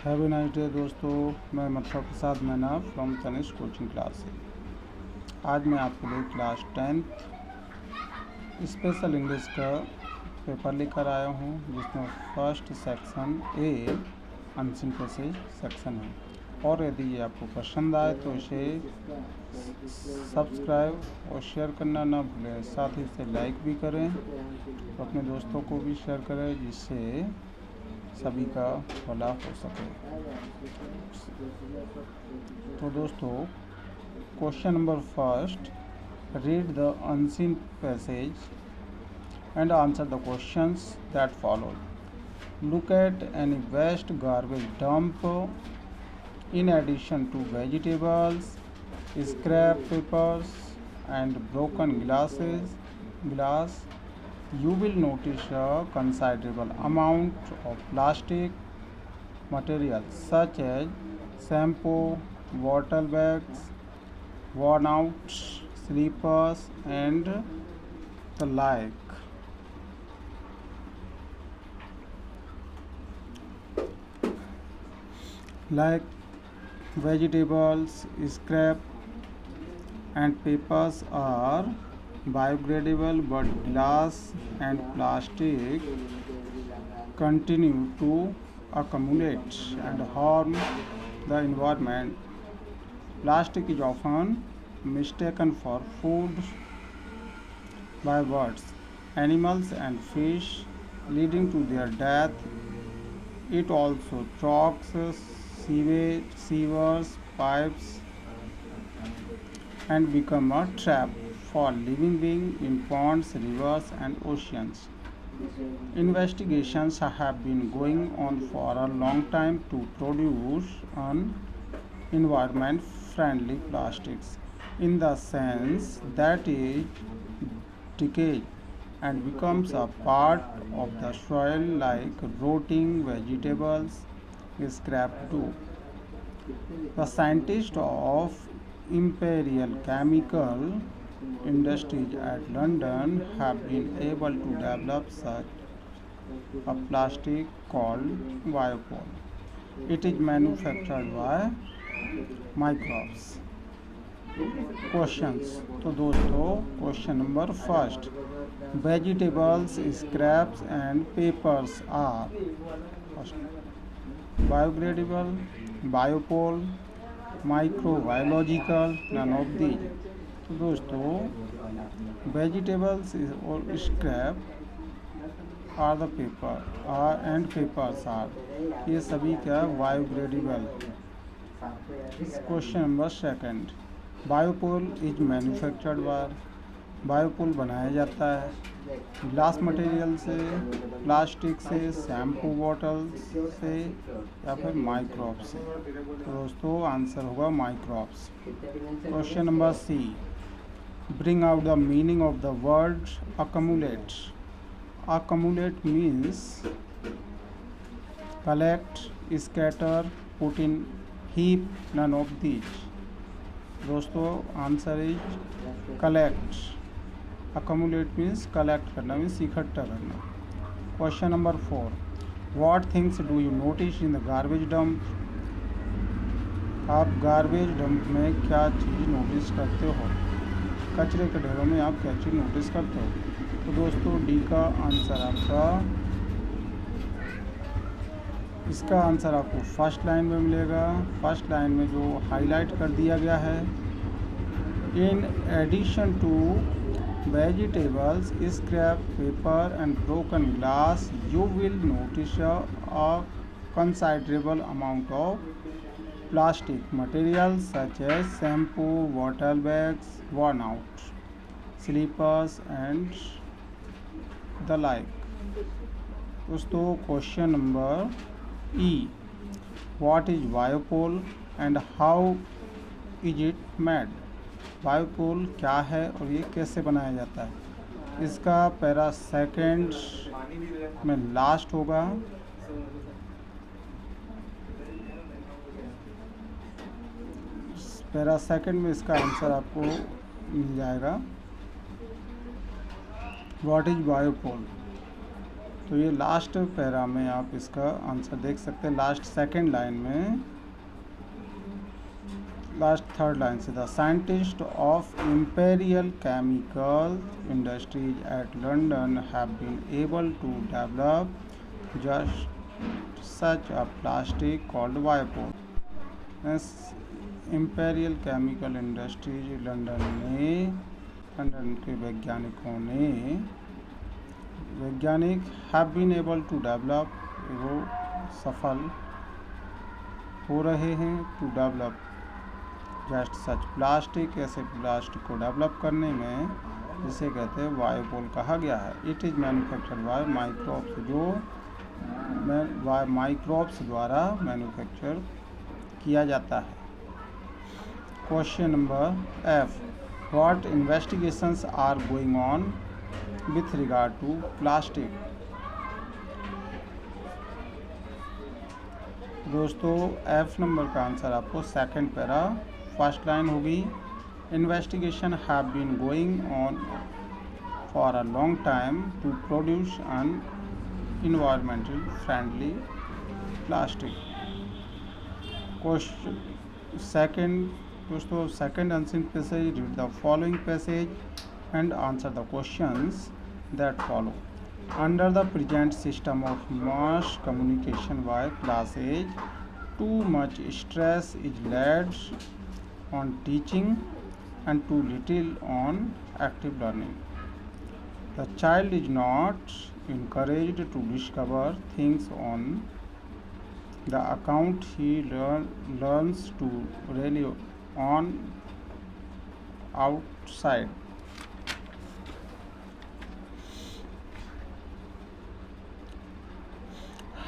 Have a nice day दोस्तों। मैं मतलब प्रसाद मैना फ्रॉम तनिष्क कोचिंग क्लास से। आज मैं आपके लिए क्लास 10th स्पेशल इंग्लिश का पेपर लेकर आया हूँ, जिसमें first section A unseen passage section है। और यदि ये आपको पसंद आए तो इसे सब्सक्राइब और शेयर करना ना भूलें। साथ ही इसे लाइक भी करें और अपने दोस्तों को भी शेयर करें, जिससे सभी का भला हो सके। तो दोस्तों, question number first, read the unseen passage and answer the questions that follow. Look at any waste garbage dump. In addition to vegetables, scrap papers and broken glass, you will notice a considerable amount of plastic materials such as shampoo, bottle bags, worn out slippers and the like. Like vegetables, scrap and papers are biodegradable, but glass and plastic continue to accumulate and harm the environment. Plastic is often mistaken for food by birds, animals and fish, leading to their death. It also clogs sewers, pipes, and become a trap for living beings in ponds, rivers, and oceans. Investigations have been going on for a long time to produce an environment-friendly plastics, in the sense that it decays and becomes a part of the soil like rotting vegetables scrap too. The scientists of Imperial Chemical Industries at London have been able to develop such a plastic called biopol. It is manufactured by microbes. Questions. तो दोस्तों, question number first, vegetables, scraps and papers are biodegradable, biopol, microbiological, none of these. तो दोस्तों, vegetables और scrap are the paper and papers are, ये सभी क्या biodegradable. Question number second, biopol is manufactured by, biopol बनाया जाता है glass material से, प्लास्टिक से, शैम्पू बॉटल्स से या फिर माइक्रोब से। तो दोस्तों, आंसर होगा microbes. Question number C, bring out the meaning of the word accumulate. Accumulate means collect, scatter, put in heap, none of these. दोस्तों, answer is collect. Accumulate means collect करना, means इकट्ठा करना। Question number 4, what things do you notice in the garbage dump. आप garbage dump में क्या चीज़ notice करते हो, कचरे के ढेरों में आप क्या चीज़ नोटिस करते हो। तो दोस्तों, डी का आंसर आपका, इसका आंसर आपको फर्स्ट लाइन में मिलेगा। फर्स्ट लाइन में जो हाईलाइट कर दिया गया है, in addition to vegetables, scrap paper and broken glass, you will notice a considerable amount of plastic materials such as shampoo, bottle bags, worn out slippers and the like. दोस्तों, question number E, what is biopol and how is it made। Biopol क्या है और ये कैसे बनाया जाता है। इसका पैरा सेकंड में लास्ट होगा। पैरा सेकंड में इसका आंसर आपको मिल जाएगा, व्हाट इज बायोपोल। तो ये लास्ट पैरा में आप इसका आंसर देख सकते हैं। लास्ट सेकंड लाइन में, लास्ट थर्ड लाइन से, the scientist of imperial chemical industries at London have been able to develop just such a plastic called biopol. Imperial chemical industries London के वैज्ञानिक have been able to develop, वो सफल हो रहे हैं, to develop just such plastic, ऐसे plastic को develop करने में, जिसे कहते हैं वायोपोल कहा गया है। It is manufactured by microbes, जो माइक्रोब्स द्वारा मैन्युफैक्चर किया जाता है। Question number F, what investigations are going on with regard to plastic. दोस्तों एफ नंबर का आंसर आपको सेकंड पैरा फर्स्ट लाइन होगी। Investigation have been going on for a long time to produce an environmental friendly plastic। Question second, दोस्तों second answering passage, read the following passage and answer the questions that follow। Under the present system of mass communication by class age, too much stress is laid on teaching and too little on active learning। The child is not encouraged to discover things on the account he learns to rely on outside।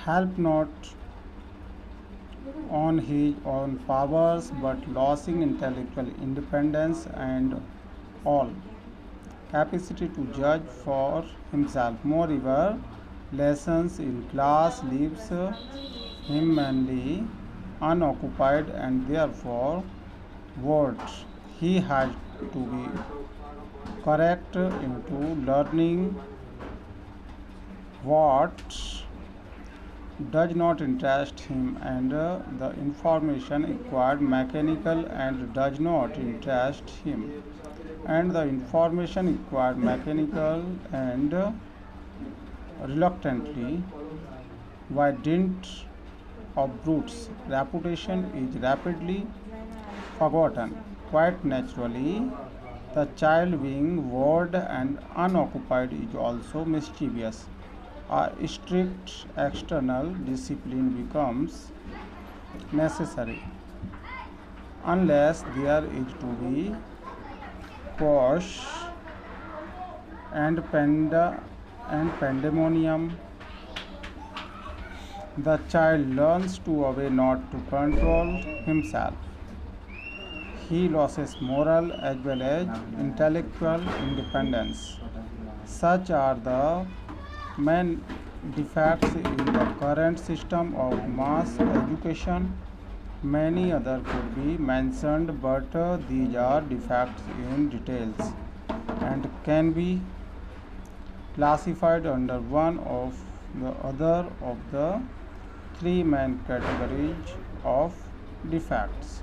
Help not on his own powers but losing intellectual independence and all capacity to judge for himself। Moreover, lessons in class leaves him mainly unoccupied and therefore bored। He has to be correct into learning what does not interest him, and the information acquired mechanical and does not interest him, and the information acquired mechanical and reluctantly by dint of brutes reputation is rapidly forgotten। Quite naturally, the child being bored and unoccupied is also mischievous। A strict external discipline becomes necessary unless there is to be chaos and pandemonium। The child learns to obey, not to control himself। He loses moral as well as intellectual independence। Such are the main defects in the current system of mass education। Many others could be mentioned, but these are defects in details and can be classified under one of the other of the three main categories of defects: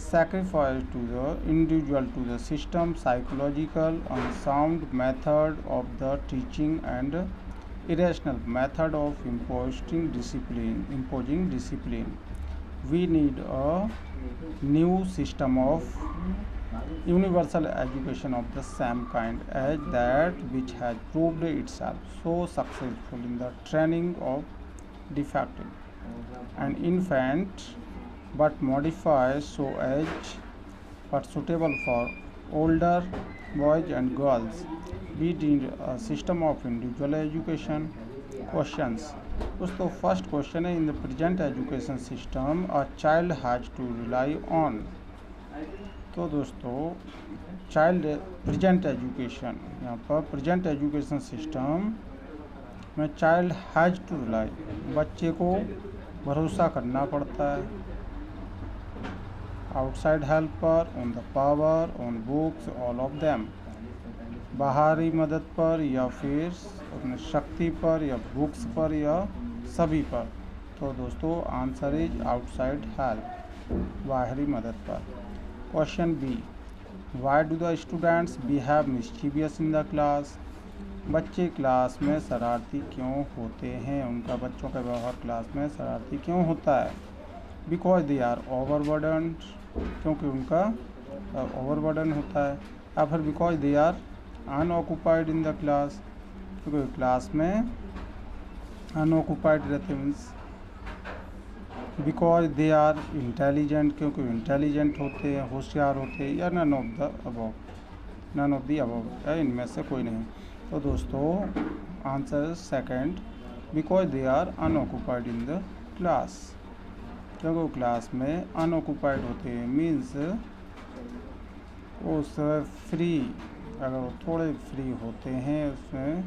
sacrifice to the individual to the system, psychological unsound method of the teaching, and irrational method of imposing discipline। We need a new system of universal education of the same kind as that which has proved itself so successful in the training of defective and infant, but modified so as but suitable for older boys and girls। We need a system of individual education। Questions। दोस्तों first question है, in the present education system a child has to rely on. तो दोस्तों child present education, यहाँ पर present education system में child has to rely, बच्चे को भरोसा करना पड़ता है आउटसाइड हेल्प पर, on the power, on books, all of them, बाहरी मदद पर या फिर अपने शक्ति पर या बुक्स पर या सभी पर। तो दोस्तों आंसर इज आउटसाइड हेल्प, बाहरी मदद पर। Question B, why do the students behave mischievous in the class? बच्चे क्लास में शरारती क्यों होते हैं? उनका बच्चों का व्यवहार क्लास में शरारती क्यों होता है? बिकॉज दे आर ओवरबर्डन्ड, क्योंकि उनका ओवरबर्डन होता है। या फिर because they are unoccupied in the class, क्योंकि क्लास में अनऑक्यूपाइड रहते। Means because they are intelligent, क्योंकि इंटेलिजेंट होते हैं, होशियार होते हैं, या नन ऑफ द अबव, या इनमें से कोई नहीं। तो दोस्तों answer second, because they are unoccupied in the class, क्योंकि वो क्लास में अनऑक्यूपाइड होते हैं। मीन्स उस फ्री, अगर वो थोड़े फ्री होते हैं, उसमें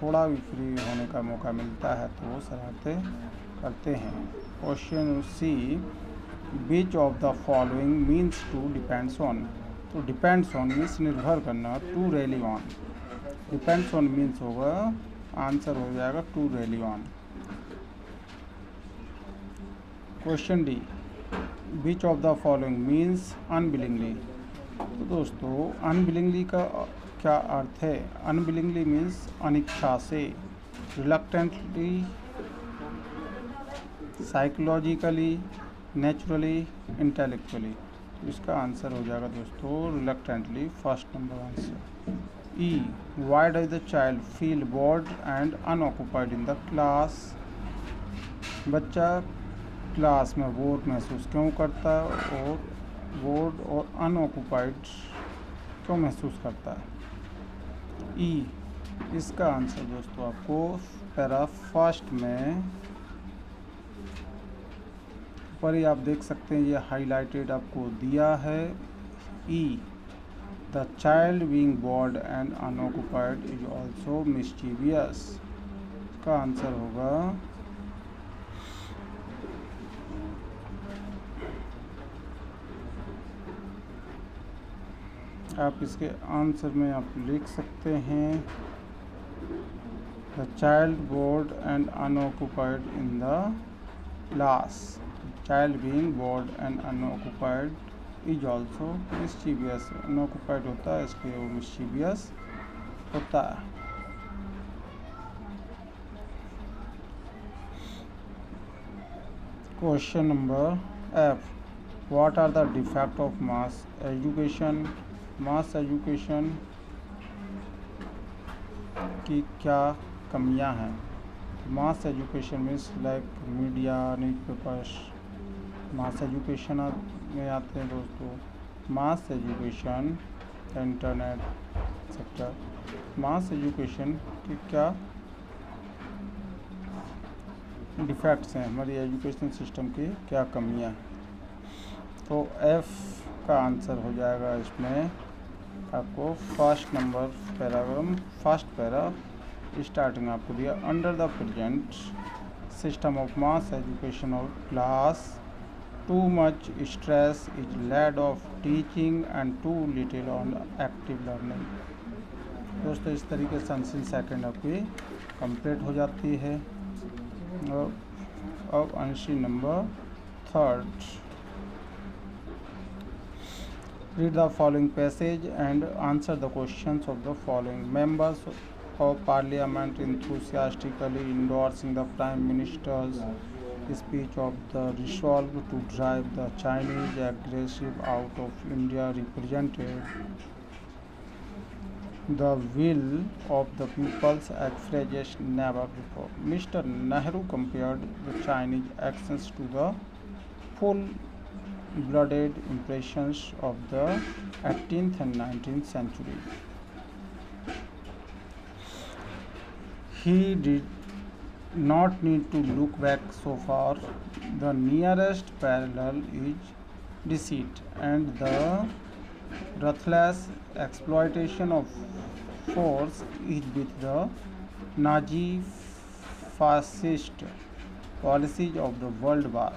थोड़ा भी फ्री होने का मौका मिलता है तो वो शरारतें करते हैं। Question C, which of the following means to depends on? तो डिपेंड्स ऑन मीन्स निर्भर करना, to rely on. Depends on means होगा, आंसर हो जाएगा to rely on. Question D, which of the following means unwillingly? तो दोस्तों unwillingly का क्या अर्थ है? अनविलिंगली मीन्स अनिच्छा से, रिलक्टेंटली, साइकोलॉजिकली, नेचुरली, इंटेलेक्चुअली। तो इसका आंसर हो जाएगा दोस्तों reluctantly, first number answer. E, why does the child feel bored and unoccupied in the class? बच्चा क्लास में बोर महसूस क्यों करता है और बोर्ड और अनऑक्यूपाइड क्यों महसूस करता है? ई, इसका आंसर दोस्तों आपको पैरा फर्स्ट में पर ही आप देख सकते हैं, ये हाईलाइटेड आपको दिया है। E, the child being bored and unoccupied is also mischievous. इसका आंसर होगा आप इसके आंसर में आप लिख सकते हैं, the child bored and unoccupied in the class. Child being bored and unoccupied is also mischievous. Unoccupied होता है इसलिए वो मिस्चीवियस होता है। Question number F, what are the defect of mass education? Mass education की क्या कमियां हैं? Mass education means like media, newspapers मास एजुकेशन में आते हैं दोस्तों। मास एजुकेशन, इंटरनेट सेक्टर, मास एजुकेशन की क्या डिफेक्ट्स हैं, हमारी एजुकेशन सिस्टम की क्या कमियां हैं? तो एफ का आंसर हो जाएगा इसमें आपको first number paragraph, first para starting आपको दिया, under the present system of mass education of class too much stress is laid of teaching and too little on active learning. दोस्तों इस तरीके से आंसर सेकेंड आपकी कंप्लीट हो जाती है। अब answer number third, read the following passage and answer the questions of the following. Members of Parliament enthusiastically endorsing the Prime Minister's speech of the resolve to drive the Chinese aggressive out of India represented the will of the peoples expressed as never before. Mr. Nehru compared the Chinese actions to the full-blooded impressions of the 18th and 19th century. He did not need to look back so far. The nearest parallel is deceit and the ruthless exploitation of force is with the Nazi fascist policies of the World War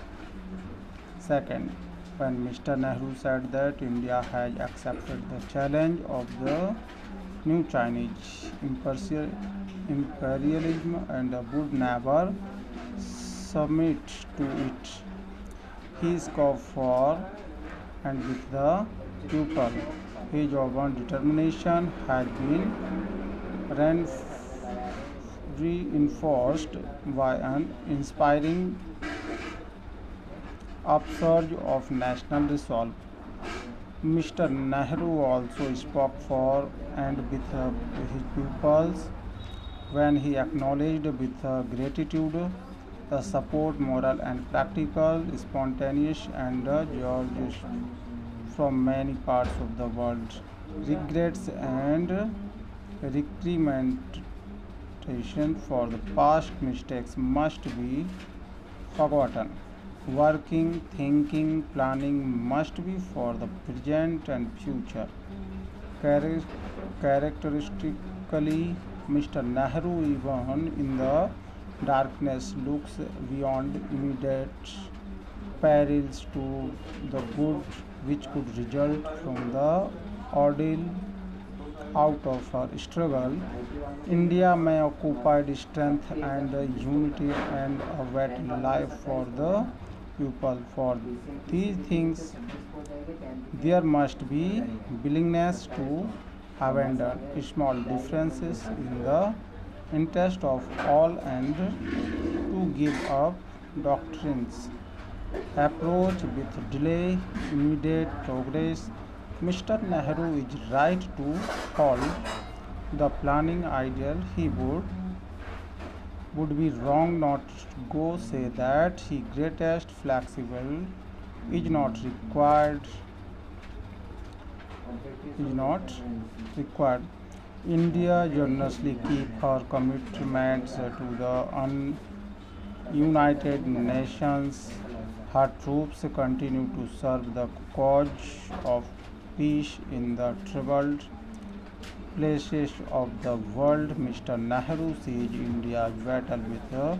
II. When Mr. Nehru said that India has accepted the challenge of the New Chinese imperialism and would never submit to it. He scoffed for and with the pupil. His urban determination had been reinforced by an inspiring upsurge of national resolve. Mr. Nehru also spoke for and with his pupils when he acknowledged with gratitude the support, moral and practical, spontaneous and georgious from many parts of the world. Regrets and recrimination for the past mistakes must be forgotten. Working, thinking, planning must be for the present and future. Characteristically, Mr. Nehru, even in the darkness, looks beyond immediate perils to the good which could result from the ordeal out of her struggle. India may occupied strength and unity and a better life for the people. For these things, there must be willingness to abandon small differences in the interest of all and to give up doctrines approach with delay immediate progress. Mr. Nehru is right to call the planning ideal. He would be wrong not to go say that he greatest flexible is not required is not required. India generously keep her commitments to the United Nations. Her troops continue to serve the cause of peace in the troubled places of the world. Mr. Nehru sees India's battle with the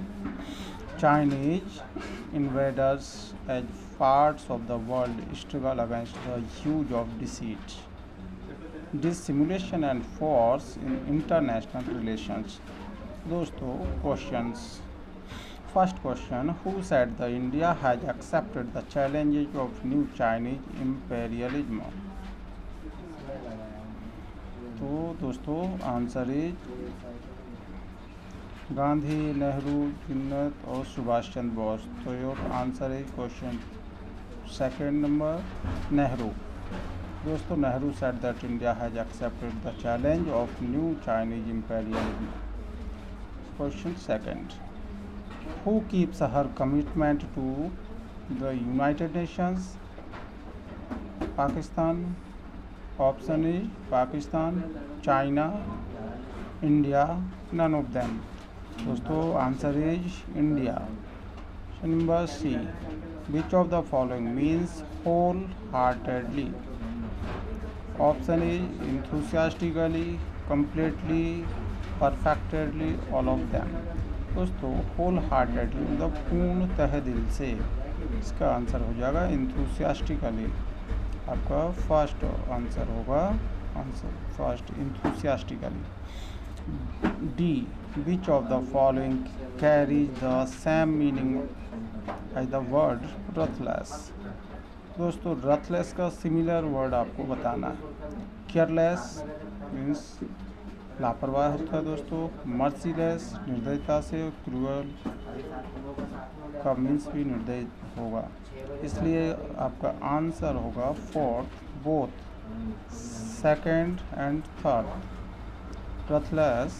Chinese invaders as parts of the world struggle against the huge of deceit, dissimulation and force in international relations. दोस्तों questions. First question: who said that India has accepted the challenges of new Chinese imperialism? तो दोस्तों answer is Gandhi, Nehru, Jinnah और सुभाष चंद्र बोस. तो your answer is question second number Nehru. दोस्तों Nehru said that India has accepted the challenge of new Chinese imperialism. Question second: who keeps her commitment to the United Nations? Pakistan. Option is Pakistan, China, India, none of them. दोस्तों answer is India. Number C: which of the following means wholeheartedly? Option is enthusiastically, completely, perfectly, all of them. दोस्तों wholeheartedly मतलब पूर्ण तहे दिल से, इसका answer हो जाएगा enthusiastically. आपका फर्स्ट आंसर होगा answer first enthusiastically. D: which of the following carries the same meaning as the word ruthless? दोस्तों ruthless का सिमिलर वर्ड आपको बताना है. केयरलेस मीन्स लापरवाह होता है दोस्तों. मर्सीलेस निर्दयता से, क्रूअल का मीन्स भी निर्दय होगा. इसलिए आपका आंसर होगा fourth, both second and third. Ruthless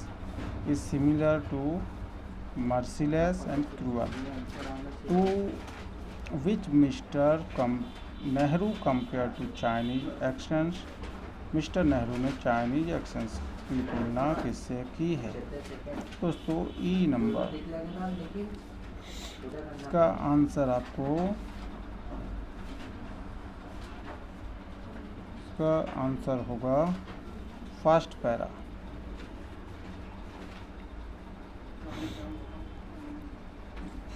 is similar to merciless and cruel. To which mister Nehru compare to Chinese actions? Mister Nehru ने चाइनीज एक्शंस की तुलना किससे की है? दोस्तों ई नंबर. इसका आंसर आपको इसका आंसर होगा first para.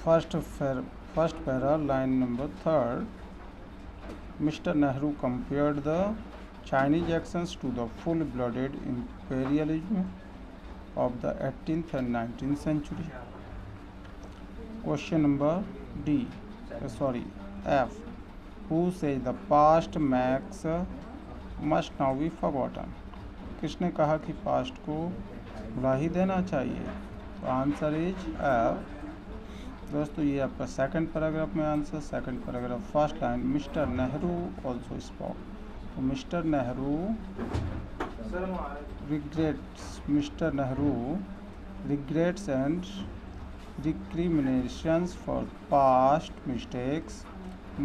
First para line number third. Mr. Nehru compared the Chinese actions to the full-blooded imperialism of the 18th and 19th century. Question number F. Who says the past must now be forgotten? किसने कहा कि past को भुला ही देना चाहिए? तो answer is F. दोस्तों ये आपका सेकंड पैराग्राफ में answer. Second paragraph first line, mister Nehru also spoke. तो mister Nehru regrets and recriminations for past mistakes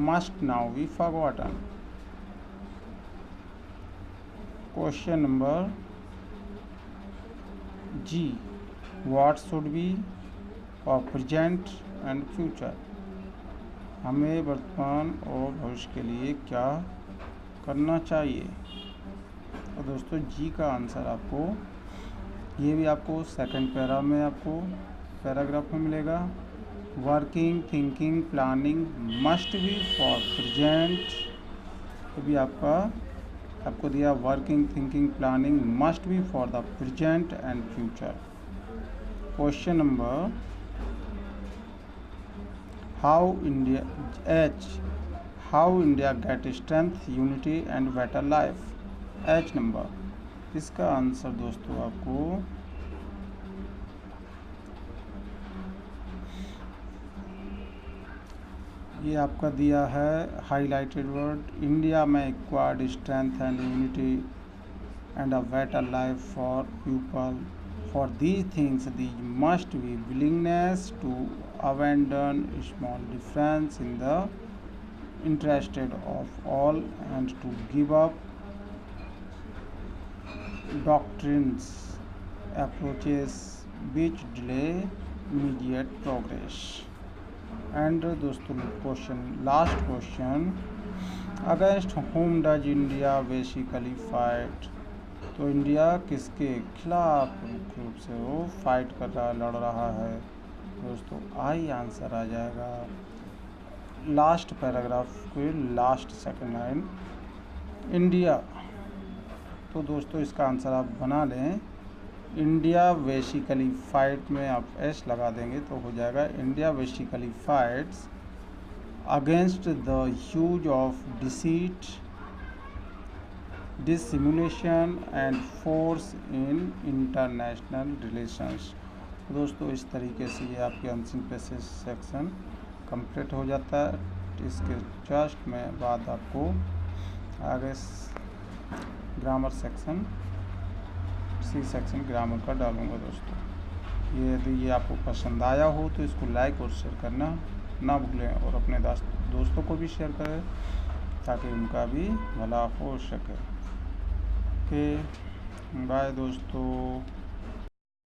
must now be forgotten. Question number G. What should be of present and future? हमें वर्तमान और भविष्य के लिए क्या करना चाहिए? तो दोस्तों जी का आंसर आपको ये भी आपको सेकंड पैरा में आपको पैराग्राफ में मिलेगा। Working, thinking, planning must be for present. ये भी आपको दिया working, thinking, planning must be for the present and future. Question number how India get strength, unity and better life. H number. इसका answer दोस्तों आपको ये आपका दिया है हाईलाइटेड वर्ड। इंडिया में acquired strength and unity and a better life for people. For these things these must be willingness to abandon small difference in the interested of all and to give up doctrines approaches which delay immediate progress. And दोस्तों last question, against whom does India basically fight. तो India किसके खिलाफ मुख्य रूप से वो fight कर रहा, लड़ रहा है? दोस्तों आई आंसर आ जाएगा लास्ट पैराग्राफ के लास्ट सेकंड लाइन, इंडिया। तो दोस्तों इसका आंसर आप बना लें। इंडिया बेसिकली फाइट में आप एस लगा देंगे तो हो जाएगा India basically fights against the use of deceit, dissimulation and force in international relations. दोस्तों इस तरीके से ये आपके आंसरिंग पैसेज सेक्शन कंप्लीट हो जाता है। इसके जस्ट में बाद आपको आगे grammar section C section grammar का डालूंगा। दोस्तों ये यदि ये आपको पसंद आया हो तो इसको लाइक और शेयर करना ना भूलें और अपने दोस्तों को भी शेयर करें ताकि उनका भी भला हो सके। ओके बाय दोस्तों।